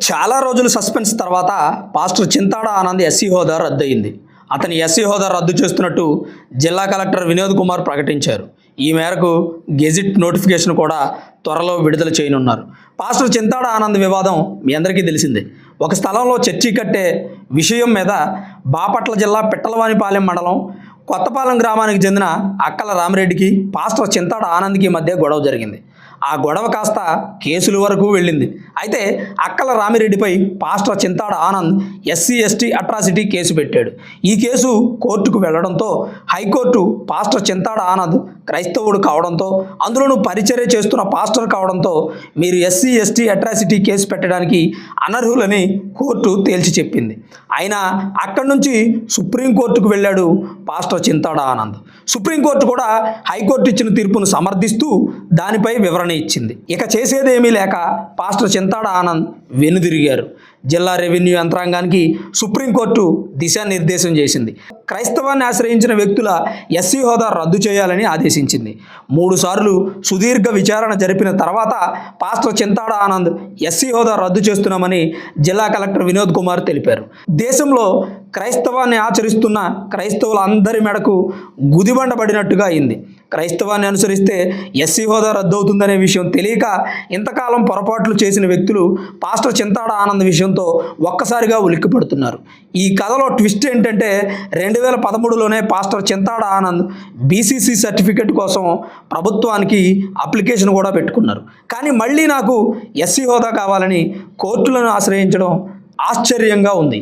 చాలా రోజులు సస్పెన్స్ తర్వాత పాస్టర్ చింతాడ ఆనంద్ ఎస్సీ హోదా రద్దయింది. అతని ఎస్సీ హోదా రద్దు చేస్తున్నట్టు జిల్లా కలెక్టర్ వినోద్ కుమార్ ప్రకటించారు. ఈ మేరకు గెజిట్ నోటిఫికేషన్ కూడా త్వరలో విడుదల చేయనున్నారు. పాస్టర్ చింతాడ ఆనంద్ వివాదం మీ అందరికీ తెలిసిందే. ఒక స్థలంలో చర్చి కట్టే విషయం మీద బాపట్ల జిల్లా పిట్టలవానిపాలెం మండలం కొత్తపాలెం గ్రామానికి చెందిన అక్కల రామిరెడ్డికి పాస్టర్ చింతాడ ఆనంద్కి మధ్య గొడవ జరిగింది. ఆ గొడవ కాస్త కేసుల వరకు వెళ్ళింది. అయితే అక్కల రామిరెడ్డిపై pastor Chintada Anand SC ST atrocity case పెట్టాడు. ఈ కేసు కోర్టుకు వెళ్లడంతో హైకోర్టు పాస్టర్ చింతాడ ఆనంద్ క్రైస్తవుడు కావడంతో, అందులోనూ పరిచర్య చేస్తున్న పాస్టర్ కావడంతో మీరు ఎస్సీ ఎస్టీ అట్రాసిటీ కేసు పెట్టడానికి అనర్హులని కోర్టు తేల్చి చెప్పింది. అయినా అక్కడి నుంచి సుప్రీంకోర్టుకు వెళ్ళాడు పాస్టర్ చింతాడ ఆనంద్. సుప్రీంకోర్టు కూడా హైకోర్టు ఇచ్చిన తీర్పును సమర్థిస్తూ దానిపై వివరణ ఇచ్చింది. ఇక చేసేదేమీ లేక పాస్టర్ చింతాడ ఆనంద్ వెనుదిరిగారు. జిల్లా రెవెన్యూ యంత్రాంగానికి సుప్రీంకోర్టు దిశానిర్దేశం చేసింది. క్రైస్తవాన్ని ఆశ్రయించిన వ్యక్తుల ఎస్సీ హోదా రద్దు చేయాలని ఆదేశించింది. 3 సార్లు సుదీర్ఘ విచారణ జరిపిన తర్వాత పాస్టర్ చింతాడ ఆనంద్ ఎస్సీ హోదా రద్దు చేస్తున్నామని జిల్లా కలెక్టర్ వినోద్ కుమార్ తెలిపారు. దేశంలో క్రైస్తవాన్ని ఆచరిస్తున్న క్రైస్తవులందరి మెడకు గుదిబండబడినట్టుగా అయింది. క్రైస్తవాన్ని అనుసరిస్తే ఎస్సీ హోదా రద్దవుతుందనే విషయం తెలియక ఇంతకాలం పొరపాట్లు చేసిన వ్యక్తులు పాస్టర్ చింతాడ ఆనంద్ విషయంతో ఒక్కసారిగా ఉలిక్కిపడుతున్నారు. ఈ కథలో ట్విస్ట్ ఏంటంటే 2013లోనే pastor Chintada Anand BCC certificate కోసం ప్రభుత్వానికి అప్లికేషన్ కూడా పెట్టుకున్నారు. కానీ మళ్ళీ నాకు ఎస్సీ హోదా కావాలని కోర్టులను ఆశ్రయించడం ఆశ్చర్యంగా ఉంది.